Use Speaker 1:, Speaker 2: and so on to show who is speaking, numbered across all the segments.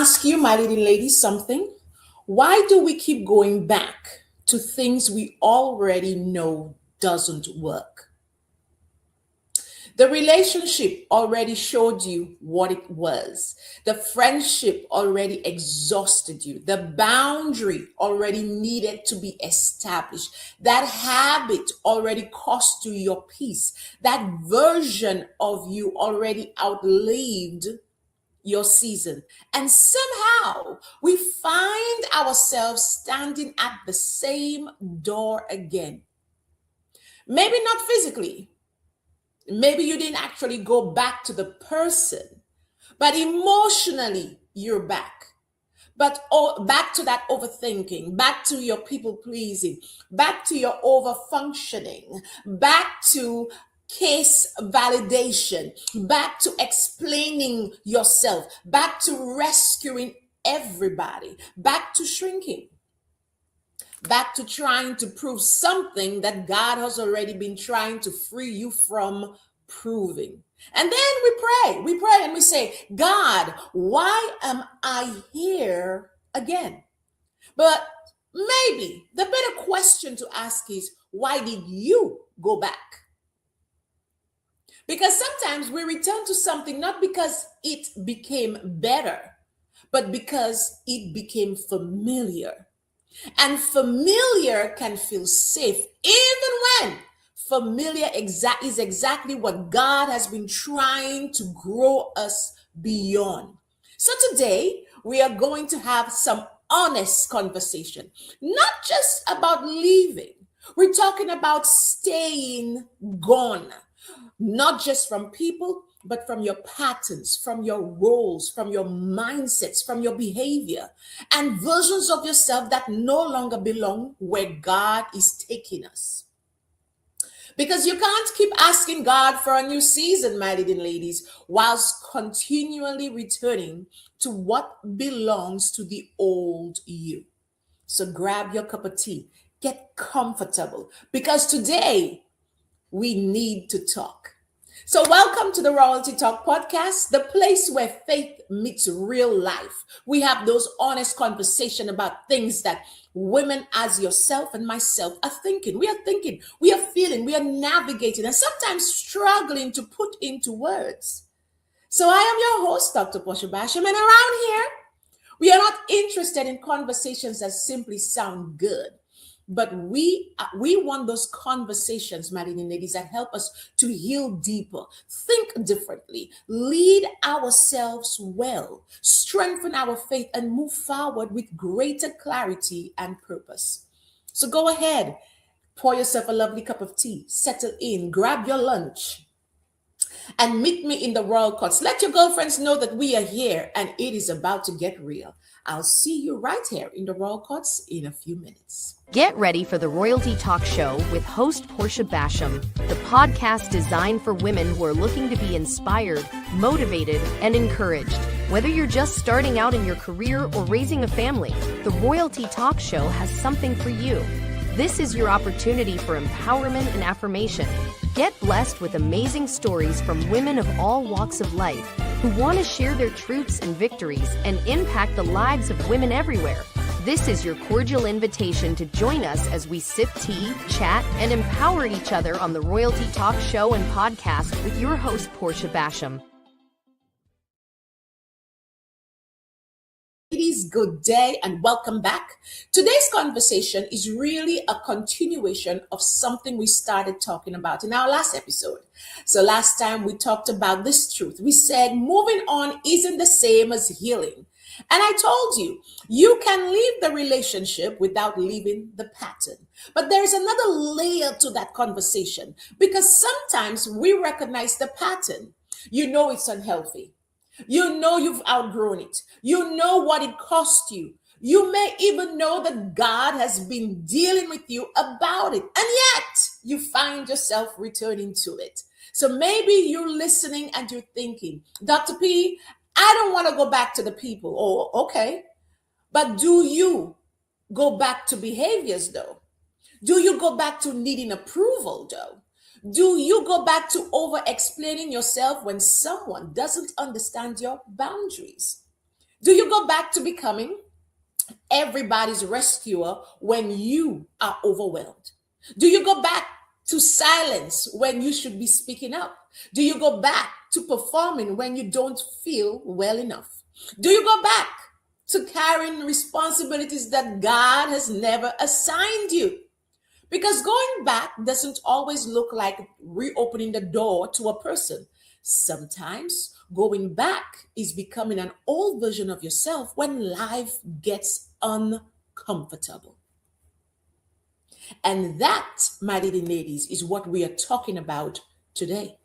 Speaker 1: ask you, my leading lady, something. Why do we keep going back to things we already know doesn't work? The relationship already showed you what it was. The friendship already exhausted you. The boundary already needed to be established. That habit already cost you your peace. That version of you already outlived your season. And somehow we find ourselves standing at the same door again. Maybe not physically. Maybe you didn't actually go back to the person, but emotionally you're back. But back to that overthinking, back to your people pleasing, back to your over functioning, back to case validation, back to explaining yourself, back to rescuing everybody, back to shrinking, back to trying to prove something that God has already been trying to free you from proving. And then we pray and we say, God, why am I here again? But maybe the better question to ask is, why did you go back? Because sometimes we return to something not because it became better, but because it became familiar. And familiar can feel safe, even when familiar is exactly what God has been trying to grow us beyond. So today, we are going to have some honest conversation, not just about leaving. We're talking about staying gone, not just from people, but from your patterns, from your roles, from your mindsets, from your behavior, and versions of yourself that no longer belong where God is taking us. Because you can't keep asking God for a new season, my leading ladies, whilst continually returning to what belongs to the old you. So grab your cup of tea, get comfortable, because today we need to talk. So welcome to the RoyalTEA Talk Podcast, the place where faith meets real life. We have those honest conversations about things that women as yourself and myself are thinking. We are thinking, we are feeling, we are navigating, and sometimes struggling to put into words. So I am your host, Dr. Portia Basham, and around here, we are not interested in conversations that simply sound good. But we want those conversations, my leading ladies, that help us to heal deeper, think differently, lead ourselves well, strengthen our faith, and move forward with greater clarity and purpose. So go ahead, pour yourself a lovely cup of tea, settle in, grab your lunch, and meet me in the Royal Courts. Let your girlfriends know that we are here and it is about to get real. I'll see you right here in the Royal Courts in a few minutes.
Speaker 2: Get ready for the RoyalTEA Talk Show with host Portia Basham, the podcast designed for women who are looking to be inspired, motivated, and encouraged. Whether you're just starting out in your career or raising a family, the RoyalTEA Talk Show has something for you. This is your opportunity for empowerment and affirmation. Get blessed with amazing stories from women of all walks of life who want to share their truths and victories and impact the lives of women everywhere. This is your cordial invitation to join us as we sip tea, chat, and empower each other on the RoyalTEA Talk Show and podcast with your host, Portia Basham.
Speaker 1: Ladies, good day and welcome back. Today's conversation is really a continuation of something we started talking about in our last episode. So last time we talked about this truth. We said moving on isn't the same as healing. And I told you, you can leave the relationship without leaving the pattern. But there's another layer to that conversation because sometimes we recognize the pattern. You know it's unhealthy. You know you've outgrown it. You know what it cost you. You may even know that God has been dealing with you about it. And yet you find yourself returning to it. So maybe you're listening and you're thinking, Dr. P, I don't want to go back to the people. Oh, okay. But do you go back to behaviors though? Do you go back to needing approval though? Do you go back to over explaining yourself when someone doesn't understand your boundaries? Do you go back to becoming everybody's rescuer when you are overwhelmed? Do you go back to silence when you should be speaking up? Do you go back to performing when you don't feel well enough? Do you go back to carrying responsibilities that God has never assigned you? Because going back doesn't always look like reopening the door to a person. Sometimes going back is becoming an old version of yourself when life gets uncomfortable. And that, my little ladies, is what we are talking about today.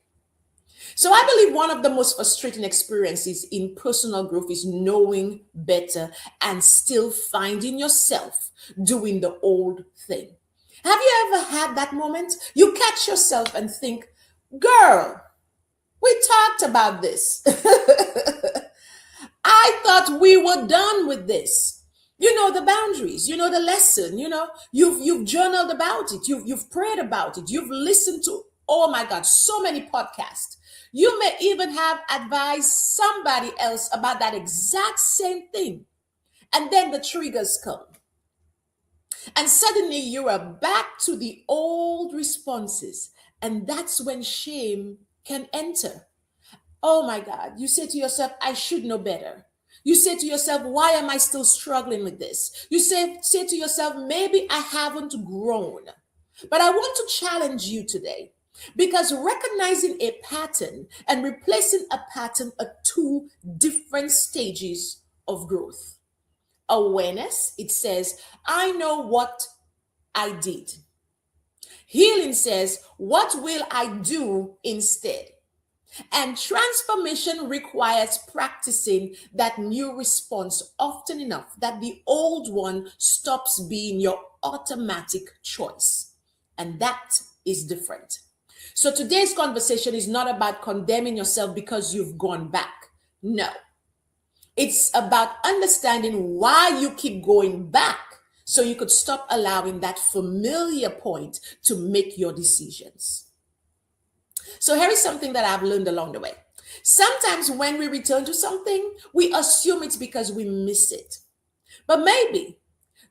Speaker 1: So I believe one of the most frustrating experiences in personal growth is knowing better and still finding yourself doing the old thing. Have you ever had that moment? You catch yourself and think, girl, we talked about this. I thought we were done with this. You know the boundaries, you know the lesson, you've journaled about it, you've prayed about it, you've listened to, oh my God, so many podcasts. You may even have advised somebody else about that exact same thing. And then the triggers come. And suddenly you are back to the old responses. And that's when shame can enter. Oh my God. You say to yourself, I should know better. You say to yourself, why am I still struggling with this? You say to yourself, maybe I haven't grown. But I want to challenge you today, because recognizing a pattern and replacing a pattern are two different stages of growth. Awareness, it says, I know what I did. Healing says, what will I do instead? And transformation requires practicing that new response often enough that the old one stops being your automatic choice. And that is different. So today's conversation is not about condemning yourself because you've gone back. No. It's about understanding why you keep going back so you could stop allowing that familiar point to make your decisions. So here is something that I've learned along the way. Sometimes when we return to something, we assume it's because we miss it. But maybe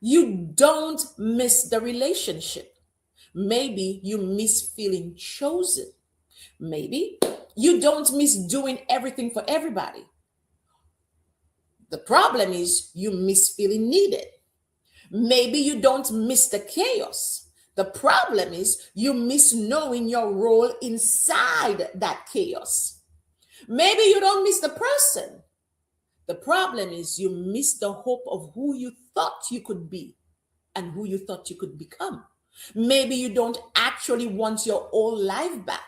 Speaker 1: you don't miss the relationship. Maybe you miss feeling chosen. Maybe you don't miss doing everything for everybody. The problem is you miss feeling needed. Maybe you don't miss the chaos. The problem is you miss knowing your role inside that chaos. Maybe you don't miss the person. The problem is you miss the hope of who you thought you could be and who you thought you could become. Maybe you don't actually want your old life back.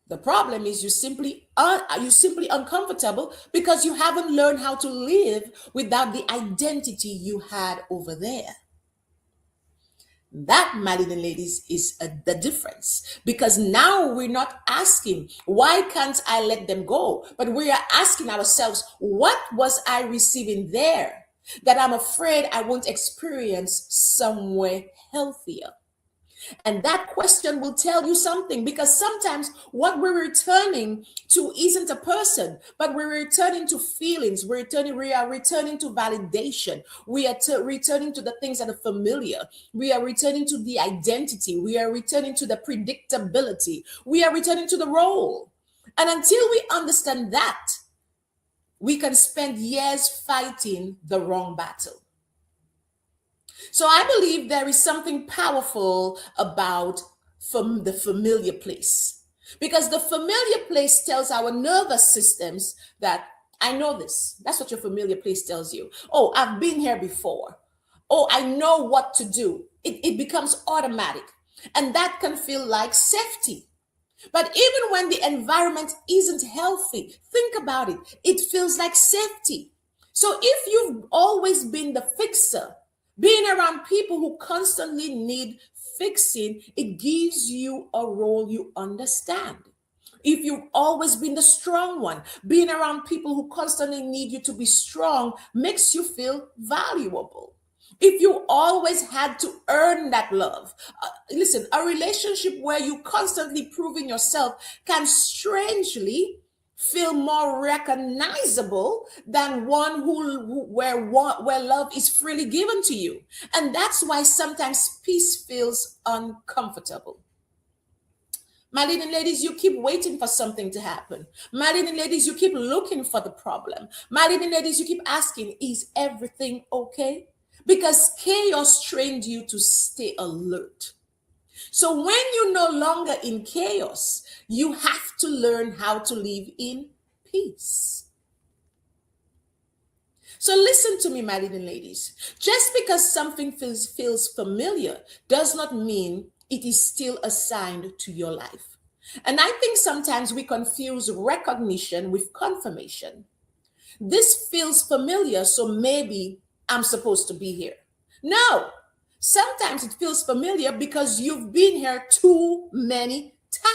Speaker 1: The problem is you're simply uncomfortable because you haven't learned how to live without the identity you had over there. That, my little ladies, is the difference. Because now we're not asking, why can't I let them go? But we are asking ourselves, what was I receiving there that I'm afraid I won't experience somewhere healthier? And that question will tell you something, because sometimes what we're returning to isn't a person, but we're returning to feelings. We are returning to validation. We are returning to the things that are familiar. We are returning to the identity. We are returning to the predictability. We are returning to the role. And until we understand that, we can spend years fighting the wrong battle. So I believe there is something powerful about the familiar place, because the familiar place tells our nervous systems that I know this. That's what your familiar place tells you. Oh, I've been here before. Oh, I know what to do. It becomes automatic, and that can feel like safety. But even when the environment isn't healthy, think about it. It feels like safety. So if you've always been the fixer, being around people who constantly need fixing, it gives you a role you understand. If you've always been the strong one, being around people who constantly need you to be strong makes you feel valuable. If you always had to earn that love, listen, a relationship where you constantly proving yourself can strangely feel more recognizable than one where love is freely given to you. And that's why sometimes peace feels uncomfortable. My leading ladies, you keep waiting for something to happen. My leading ladies, you keep looking for the problem. My leading ladies, you keep asking, is everything okay? Because chaos trained you to stay alert. So when you're no longer in chaos, you have to learn how to live in peace. So listen to me, my leading ladies. Just because something feels familiar does not mean it is still assigned to your life. And I think sometimes we confuse recognition with confirmation. This feels familiar, so maybe I'm supposed to be here. No, sometimes it feels familiar because you've been here too many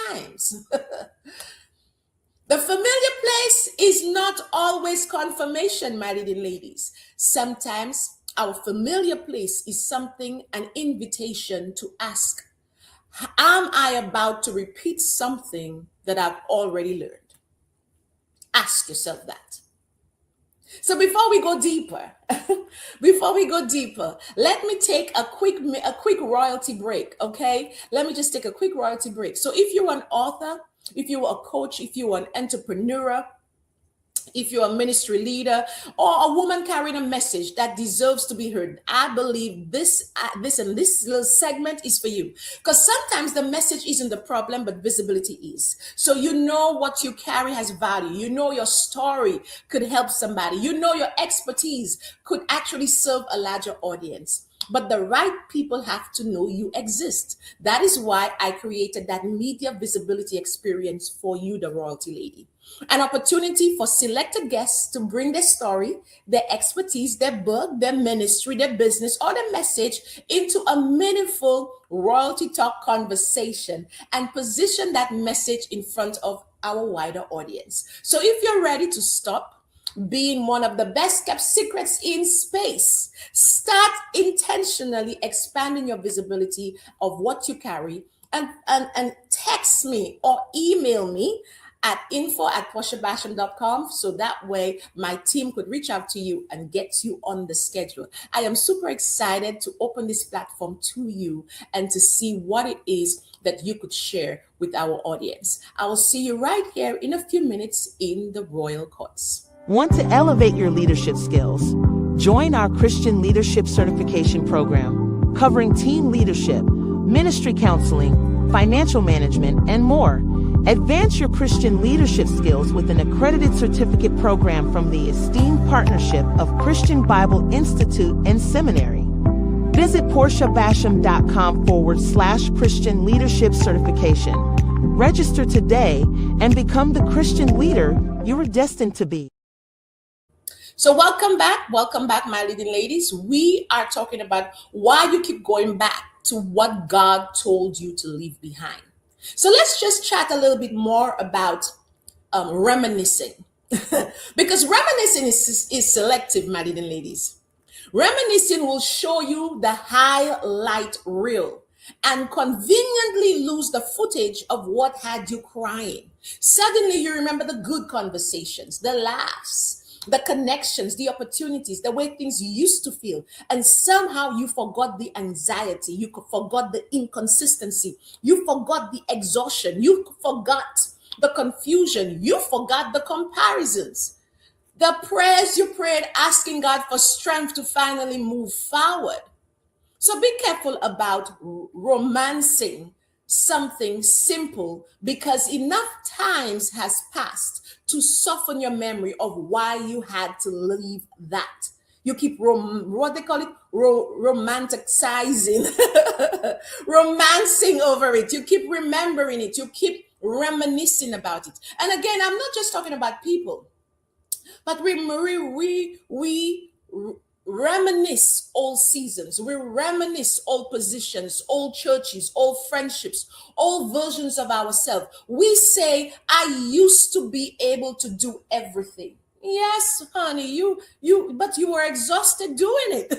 Speaker 1: times. The familiar place is not always confirmation, my leading ladies. Sometimes our familiar place is something, an invitation to ask, am I about to repeat something that I've already learned? Ask yourself that. So before we go deeper, let me take a quick royalty break, okay? Let me just take a quick royalty break. So if you're an author, if you're a coach, if you're an entrepreneur, if you're a ministry leader, or a woman carrying a message that deserves to be heard, I believe this little segment is for you. Because sometimes the message isn't the problem, but visibility is. So you know what you carry has value. You know your story could help somebody. You know your expertise could actually serve a larger audience. But the right people have to know you exist. That is why I created that media visibility experience for you, the Royalty Lady. An opportunity for selected guests to bring their story, their expertise, their book, their ministry, their business, or their message into a meaningful royalty talk conversation and position that message in front of our wider audience. So if you're ready to stop being one of the best kept secrets in space, start intentionally expanding your visibility of what you carry, and text me or email me at info@portiabasham.com, so that way my team could reach out to you and get you on the schedule. I am super excited to open this platform to you and to see what it is that you could share with our audience. I will see you right here in a few minutes in the Royal Courts.
Speaker 3: Want to elevate your leadership skills? Join our Christian Leadership Certification Program, covering team leadership, ministry counseling, financial management, and more. Advance your Christian leadership skills with an accredited certificate program from the esteemed partnership of Christian Bible Institute and Seminary. Visit PortiaBasham.com/Christian Leadership Certification. Register today and become the Christian leader you are destined to be.
Speaker 1: So welcome back, my leading ladies. We are talking about why you keep going back to what God told you to leave behind. So let's just chat a little bit more about reminiscing. Because reminiscing is selective, my leading ladies. Reminiscing will show you the highlight reel and conveniently lose the footage of what had you crying. Suddenly you remember the good conversations, the laughs, the connections, the opportunities, the way things used to feel. And somehow you forgot the anxiety. You forgot the inconsistency. You forgot the exhaustion. You forgot the confusion. You forgot the comparisons. The prayers you prayed asking God for strength to finally move forward. So be careful about romancing something simple, because enough times has passed to soften your memory of why you had to leave that. You keep romanticizing, romancing over it. You keep remembering it. You keep reminiscing about it. And again, I'm not just talking about people, but we reminisce old seasons. We reminisce old positions, old churches, old friendships, old versions of ourselves. We say, I used to be able to do everything. Yes, honey, but you were exhausted doing it.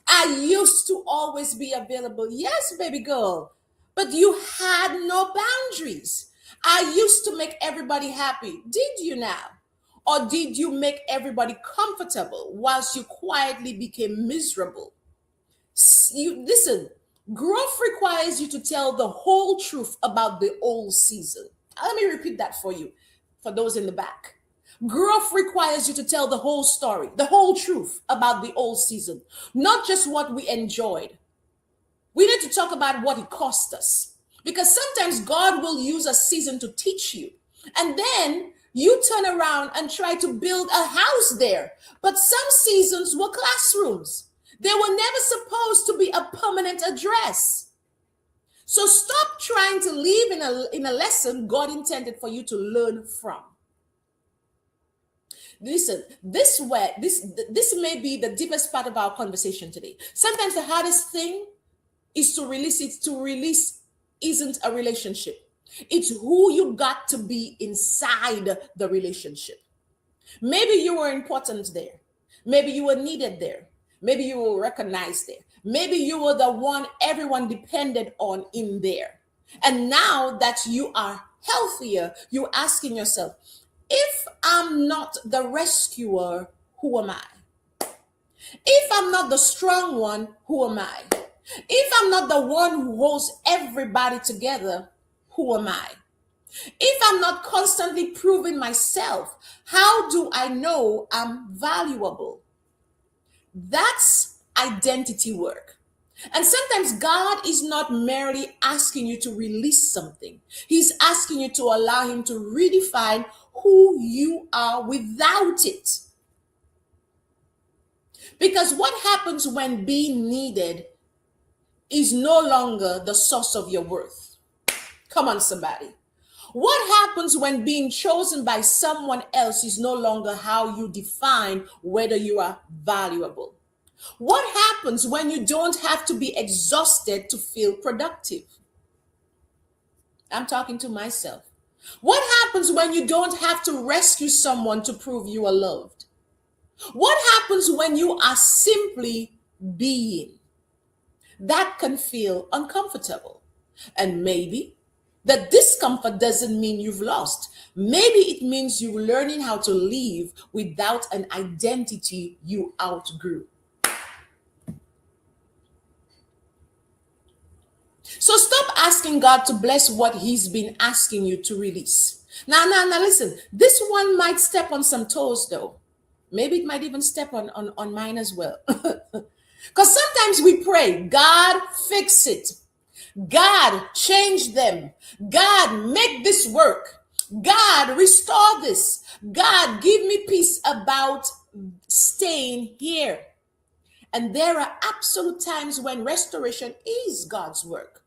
Speaker 1: I used to always be available. Yes, baby girl, but you had no boundaries. I used to make everybody happy. Did you now? Or did you make everybody comfortable whilst you quietly became miserable? You listen, growth requires you to tell the whole truth about the old season. Let me repeat that for you, for those in the back. Growth requires you to tell the whole story, the whole truth about the old season, not just what we enjoyed. We need to talk about what it cost us. Because sometimes God will use a season to teach you. And then you turn around and try to build a house there. But some seasons were classrooms. They were never supposed to be a permanent address. So stop trying to live in a lesson God intended for you to learn from. Listen, this may be the deepest part of our conversation today. Sometimes the hardest thing is to release it. To release isn't a relationship. It's who you got to be inside the relationship. Maybe you were important there. Maybe you were needed there. Maybe you were recognized there. Maybe you were the one everyone depended on in there. And now that you are healthier, you're asking yourself, if I'm not the rescuer, who am I? If I'm not the strong one, who am I? If I'm not the one who holds everybody together, who am I? If I'm not constantly proving myself, how do I know I'm valuable? That's identity work. And sometimes God is not merely asking you to release something. He's asking you to allow him to redefine who you are without it. Because what happens when being needed is no longer the source of your worth? Come on, somebody. What happens when being chosen by someone else is no longer how you define whether you are valuable? What happens when you don't have to be exhausted to feel productive? I'm talking to myself. What happens when you don't have to rescue someone to prove you are loved? What happens when you are simply being? That can feel uncomfortable. And maybe the discomfort doesn't mean you've lost. Maybe it means you're learning how to live without an identity you outgrew. So stop asking God to bless what he's been asking you to release. Now, listen, this one might step on some toes though. Maybe it might even step on mine as well. Because sometimes we pray, God, fix it. God, change them. God, make this work. God, restore this. God, give me peace about staying here. And there are absolute times when restoration is God's work.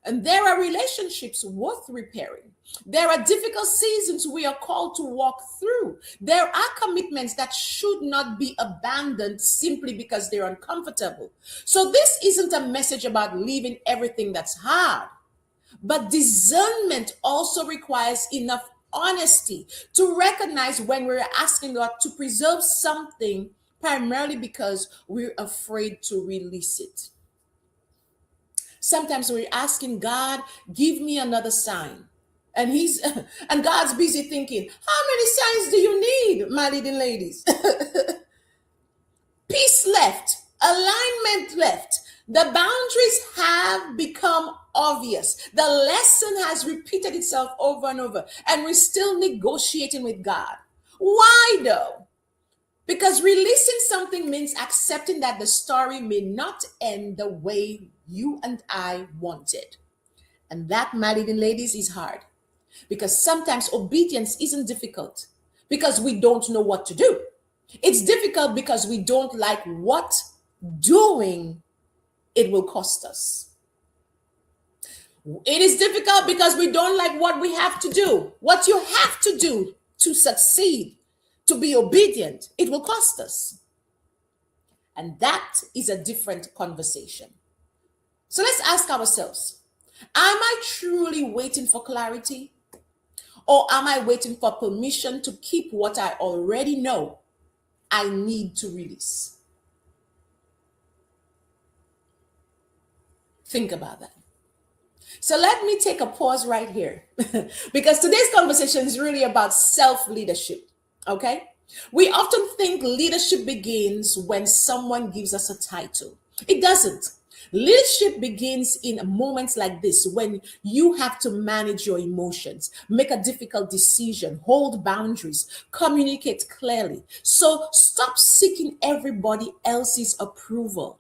Speaker 1: And there are relationships worth repairing. There are difficult seasons we are called to walk through. There are commitments that should not be abandoned simply because they're uncomfortable. So this isn't a message about leaving everything that's hard. But discernment also requires enough honesty to recognize when we're asking God to preserve something primarily because we're afraid to release it. Sometimes we're asking God, give me another sign. And God's busy thinking, how many signs do you need, my leading ladies? Peace left, alignment left. The boundaries have become obvious. The lesson has repeated itself over and over, and we're still negotiating with God. Why though? Because releasing something means accepting that the story may not end the way you and I wanted. And that, my leading ladies, is hard. Because sometimes obedience isn't difficult because we don't know what to do. It's difficult because we don't like what doing it will cost us. It is difficult because we don't like what we have to do. What you have to do to succeed, to be obedient, it will cost us. And that is a different conversation. So let's ask ourselves, am I truly waiting for clarity? Or am I waiting for permission to keep what I already know I need to release? Think about that. So let me take a pause right here because today's conversation is really about self leadership. Okay. We often think leadership begins when someone gives us a title. It doesn't. Leadership begins in moments like this when you have to manage your emotions, make a difficult decision, hold boundaries, communicate clearly. So stop seeking everybody else's approval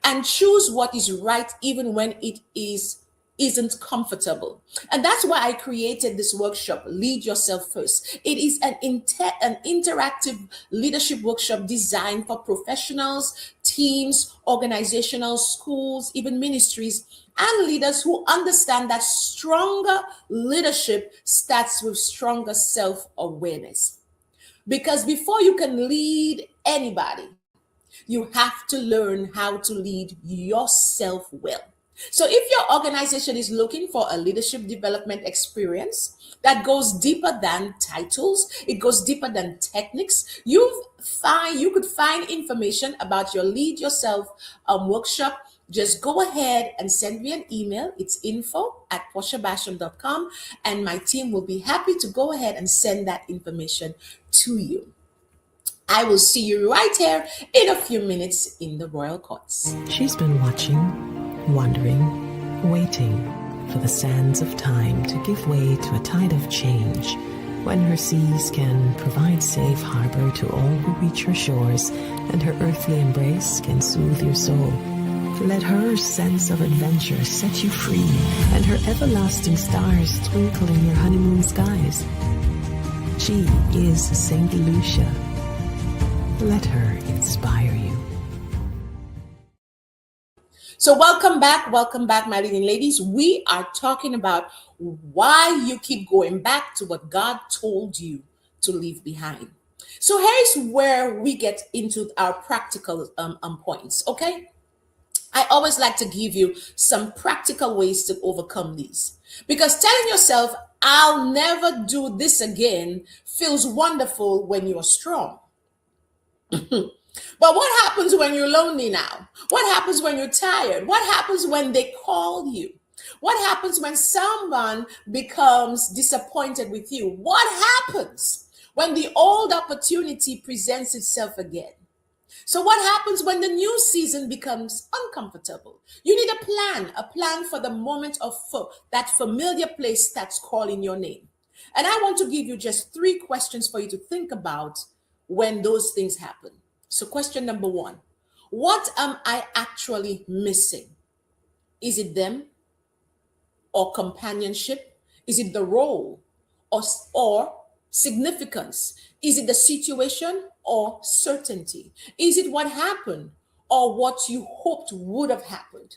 Speaker 1: and choose what is right even when isn't comfortable. And that's why I created this workshop, Lead Yourself First. It is an interactive leadership workshop designed for professionals, teams, organizational schools, even ministries, and leaders who understand that stronger leadership starts with stronger self-awareness. Because before you can lead anybody, you have to learn how to lead yourself well. So, if your organization is looking for a leadership development experience that goes deeper than titles, it goes deeper than techniques, you could find information about your Lead Yourself workshop. Just go ahead and send me an email. It's info@portiabasham.com, and my team will be happy to go ahead and send that information to you. I will see you right here in a few minutes in the royal courts.
Speaker 4: She's been watching, wondering, waiting for the sands of time to give way to a tide of change, when her seas can provide safe harbor to all who reach her shores, and her earthly embrace can soothe your soul. Let her sense of adventure set you free, and her everlasting stars twinkle in your honeymoon skies. She is Saint Lucia. Let her inspire you.
Speaker 1: So welcome back, my leading ladies. We are talking about why you keep going back to what God told you to leave behind. So here's where we get into our practical points, okay? I always like to give you some practical ways to overcome these. Because telling yourself, I'll never do this again, feels wonderful when you're strong. But what happens when you're lonely now? What happens when you're tired? What happens when they call you? What happens when someone becomes disappointed with you? What happens when the old opportunity presents itself again? So what happens when the new season becomes uncomfortable? You need a plan for the moment of that familiar place starts calling your name. And I want to give you just 3 questions for you to think about when those things happen. So question number 1, what am I actually missing? Is it them or companionship? Is it the role or significance? Is it the situation or certainty? Is it what happened or what you hoped would have happened?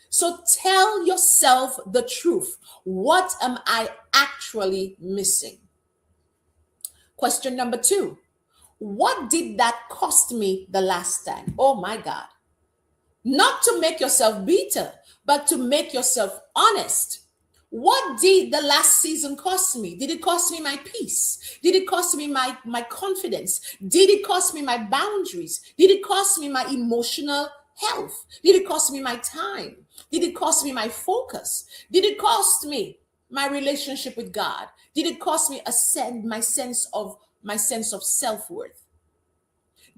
Speaker 1: So tell yourself the truth. What am I actually missing? Question number 2. What did that cost me the last time? Oh my God. Not to make yourself bitter, but to make yourself honest. What did the last season cost me? Did it cost me my peace? Did it cost me my confidence? Did it cost me my boundaries? Did it cost me my emotional health? Did it cost me my time? Did it cost me my focus? Did it cost me my relationship with God? Did it cost me my sense of self-worth?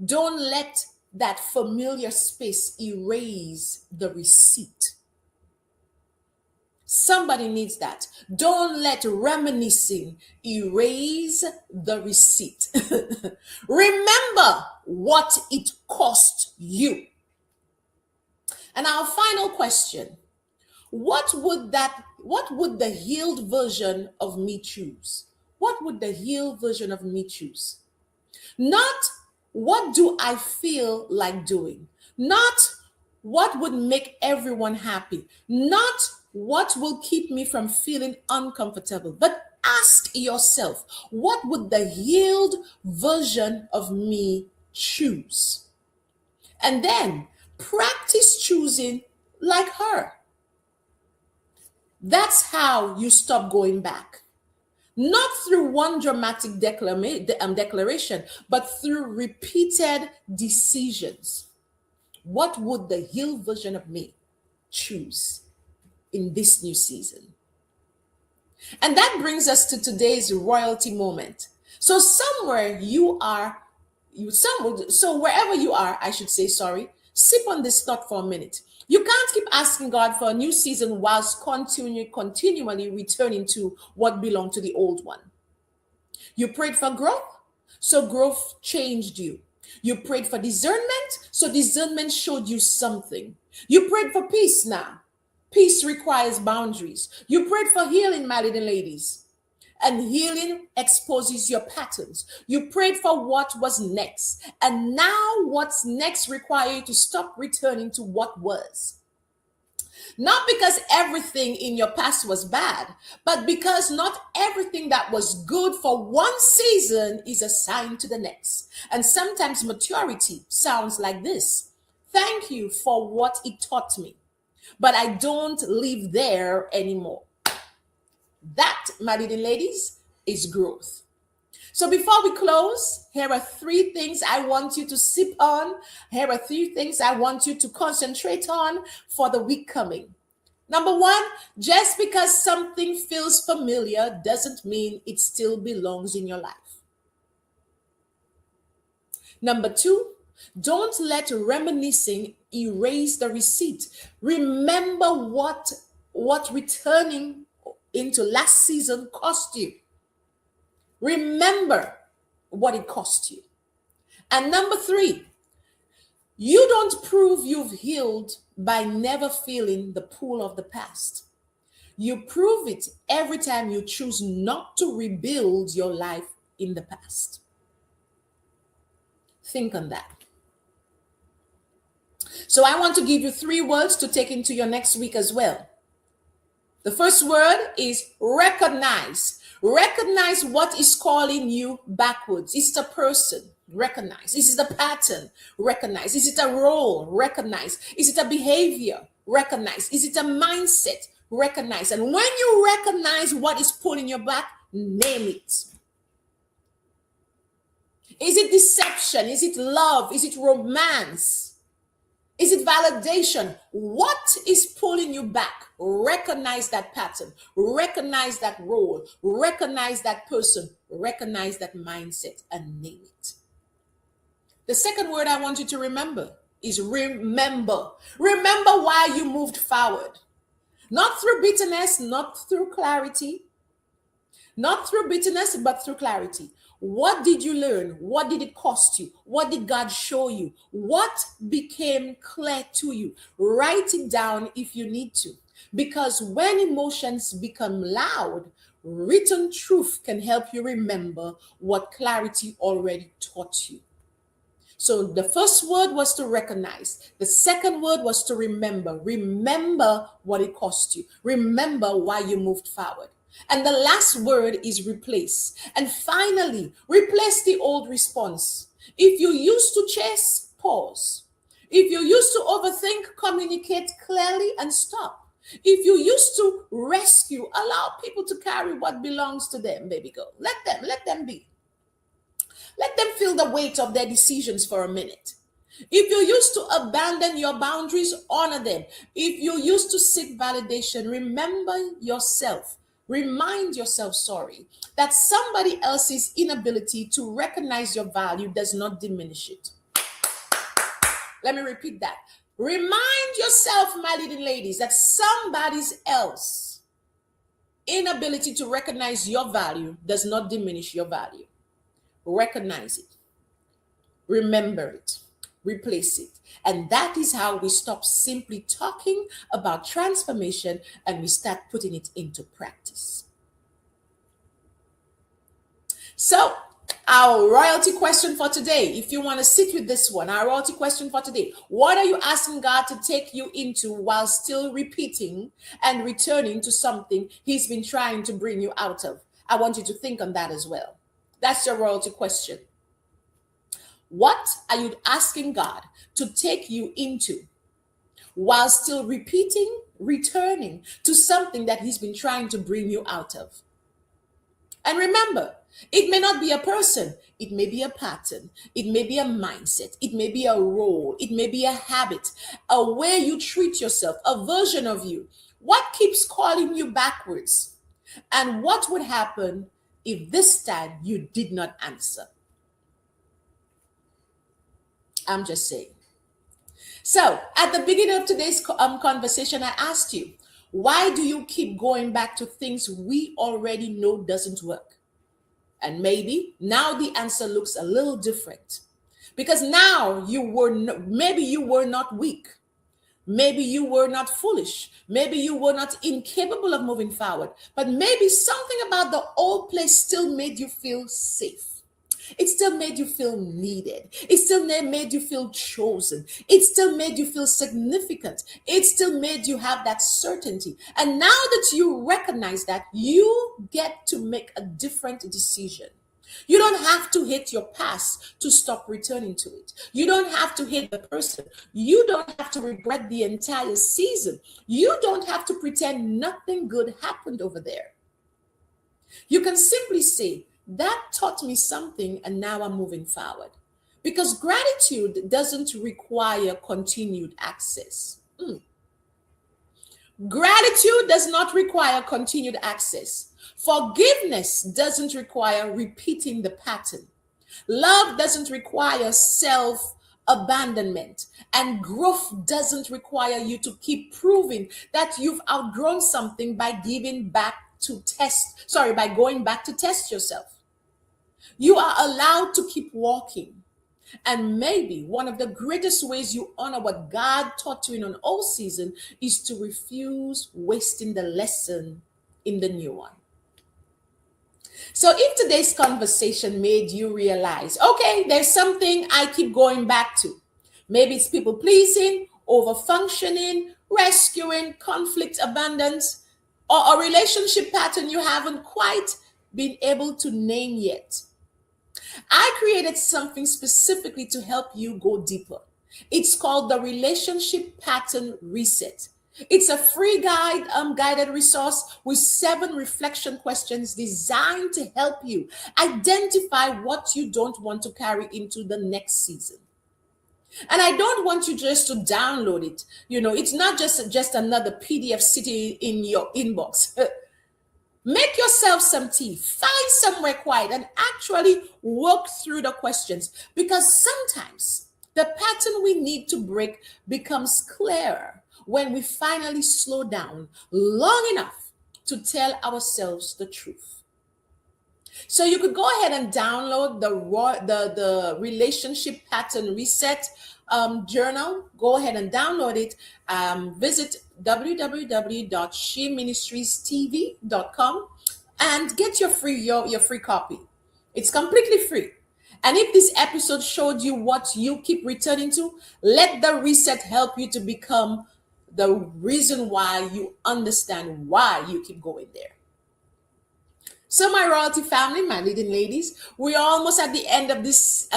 Speaker 1: Don't let that familiar space erase the receipt. Somebody needs that. Don't let reminiscing erase the receipt. Remember what it cost you. And our final question, what would the healed version of me choose? What would the healed version of me choose? Not what do I feel like doing? Not what would make everyone happy? Not what will keep me from feeling uncomfortable? But ask yourself, what would the healed version of me choose? And then practice choosing like her. That's how you stop going back. Not through one dramatic declaration, but through repeated decisions. What would the healed version of me choose? in this new season. And that brings us to today's royalty moment. So somewhere you are, so wherever you are, I should say, sip on this thought for a minute. You can't keep asking God for a new season whilst continually returning to what belonged to the old one. You prayed for growth, so growth changed you. You prayed for discernment, so discernment showed you something. You prayed for peace now. Peace requires boundaries. You prayed for healing, my little ladies, and healing exposes your patterns. You prayed for what was next, and now what's next requires you to stop returning to what was. Not because everything in your past was bad, but because not everything that was good for one season is assigned to the next. And sometimes maturity sounds like this: thank you for what it taught me, but I don't live there anymore. That, my little ladies, is growth. So before we close, here are 3 things I want you to sip on. Here are 3 things I want you to concentrate on for the week coming. Number 1, just because something feels familiar doesn't mean it still belongs in your life. Number 2, don't let reminiscing erase the receipt. Remember what returning into last season cost you. Remember what it cost you. And number 3, you don't prove you've healed by never feeling the pull of the past. You prove it every time you choose not to rebuild your life in the past. Think on that. So I want to give you 3 words to take into your next week as well. The first word is recognize. Recognize what is calling you backwards. Is it a person? Recognize. Is it a pattern? Recognize. Is it a role? Recognize. Is it a behavior? Recognize. Is it a mindset? Recognize. And when you recognize what is pulling you back, name it. Is it deception? Is it love? Is it romance? Is it validation? What is pulling you back? Recognize that pattern. Recognize that role. Recognize that person. Recognize that mindset and name it. The second word I want you to remember is remember. Remember why you moved forward. Not through bitterness, not through clarity. Not through bitterness, but through clarity. What did you learn? What did it cost you? What did God show you? What became clear to you? Write it down if you need to. Because when emotions become loud, written truth can help you remember what clarity already taught you. So the first word was to recognize. The second word was to remember. Remember what it cost you. Remember why you moved forward. And the last word is replace. And finally, replace the old response. If you used to chase, pause. If you used to overthink, communicate clearly and stop. If you used to rescue, allow people to carry what belongs to them, baby girl. Let them be. Let them feel the weight of their decisions for a minute. If you used to abandon your boundaries, honor them. If you used to seek validation, remember yourself. Remind yourself, that somebody else's inability to recognize your value does not diminish it. Let me repeat that. Remind yourself, my little ladies, that somebody's else inability to recognize your value does not diminish your value. Recognize it. Remember it. Replace it. And that is how we stop simply talking about transformation and we start putting it into practice. So, our royalty question for today, if you want to sit with this one, our royalty question for today: what are you asking God to take you into while still repeating and returning to something He's been trying to bring you out of? I want you to think on that as well. That's your royalty question. What are you asking God to take you into while still repeating, returning to something that He's been trying to bring you out of? And remember, it may not be a person. It may be a pattern. It may be a mindset. It may be a role. It may be a habit, a way you treat yourself, a version of you. What keeps calling you backwards? And what would happen if this time you did not answer? I'm just saying. So, at the beginning of today's conversation, I asked you, why do you keep going back to things we already know doesn't work? And maybe now the answer looks a little different. Because now maybe you were not weak. Maybe you were not foolish. Maybe you were not incapable of moving forward. But maybe something about the old place still made you feel safe. It still made you feel needed. It still made you feel chosen. It still made you feel significant. It still made you have that certainty. And now that you recognize that, you get to make a different decision. You don't have to hate your past to stop returning to it. You don't have to hate the person. You don't have to regret the entire season. You don't have to pretend nothing good happened over there. You can simply say, that taught me something and now I'm moving forward. Because gratitude doesn't require continued access. Gratitude does not require continued access. Forgiveness doesn't require repeating the pattern. Love doesn't require self-abandonment. And growth doesn't require you to keep proving that you've outgrown something by going back to test yourself. You are allowed to keep walking. And maybe one of the greatest ways you honor what God taught you in an old season is to refuse wasting the lesson in the new one. So if today's conversation made you realize, okay, there's something I keep going back to. Maybe it's people pleasing, over-functioning, rescuing, conflict abundance, or a relationship pattern you haven't quite been able to name yet. I created something specifically to help you go deeper. It's called the Relationship Pattern Reset. It's a free guided resource with 7 reflection questions designed to help you identify what you don't want to carry into the next season. And I don't want you just to download it. It's not just another PDF sitting in your inbox. Make yourself some tea, find somewhere quiet, and actually work through the questions. Because sometimes the pattern we need to break becomes clearer when we finally slow down long enough to tell ourselves the truth. So you could go ahead and download the Relationship Pattern Reset journal. Go ahead and download it. Visit www.sheministriestv.com and get your free copy. It's completely free. And if this episode showed you what you keep returning to, let the reset help you to become the reason why you understand why you keep going there. So my royalty family, my leading ladies, we're almost at the end of this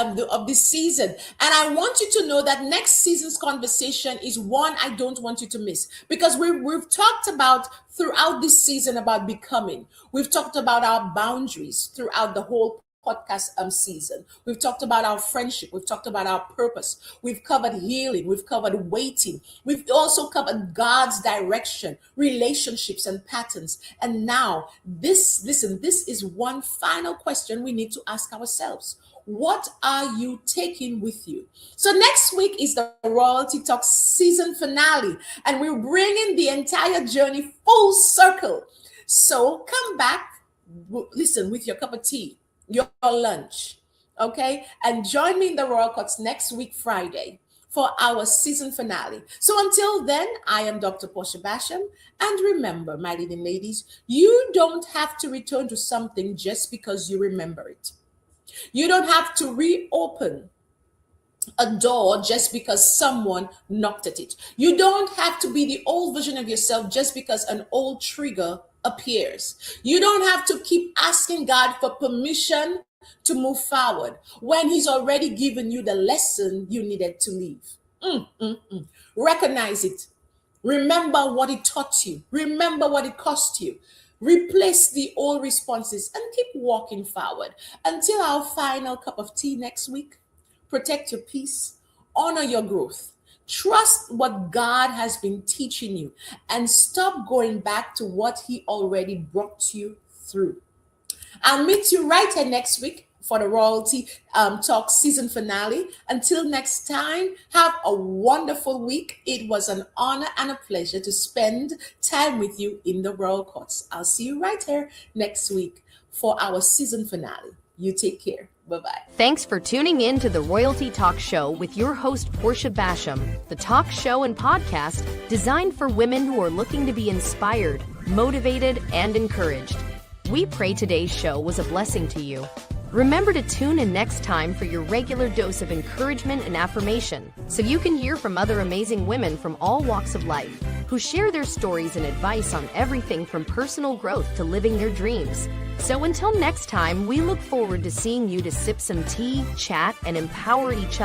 Speaker 1: season. And I want you to know that next season's conversation is one I don't want you to miss. Because we've talked about throughout this season about becoming. We've talked about our boundaries throughout the whole podcast season. We've talked about our friendship. We've talked about our purpose. We've covered healing. We've covered waiting. We've also covered God's direction, relationships, and patterns. And now, this is one final question we need to ask ourselves. What are you taking with you? So next week is the RoyalTEA Talk season finale, and we're bringing the entire journey full circle. So come back, listen, with your cup of tea, your lunch, okay? And join me in the Royal Courts next week, Friday, for our season finale. So until then, I am Dr. Portia Basham. And remember, my leading ladies, you don't have to return to something just because you remember it. You don't have to reopen a door just because someone knocked at it. You don't have to be the old version of yourself just because an old trigger appears. You don't have to keep asking God for permission to move forward when he's already given you the lesson you needed to leave. Recognize it. Remember what it taught you. Remember what it cost you. Replace the old responses and keep walking forward until our final cup of tea next week. Protect your peace, honor your growth, Trust what God has been teaching you and stop going back to what He already brought you through. I'll meet you right here next week for the RoyalTEA Talk season finale. Until next time, have a wonderful week. It was an honor and a pleasure to spend time with you in the Royal Courts. I'll see you right here next week for our season finale. You take care. Bye-bye.
Speaker 2: Thanks for tuning in to the RoyalTEA Talk Show with your host, Portia Basham, the talk show and podcast designed for women who are looking to be inspired, motivated, and encouraged. We pray today's show was a blessing to you. Remember to tune in next time for your regular dose of encouragement and affirmation, so you can hear from other amazing women from all walks of life who share their stories and advice on everything from personal growth to living their dreams. So until next time, we look forward to seeing you to sip some tea, chat, and empower each other.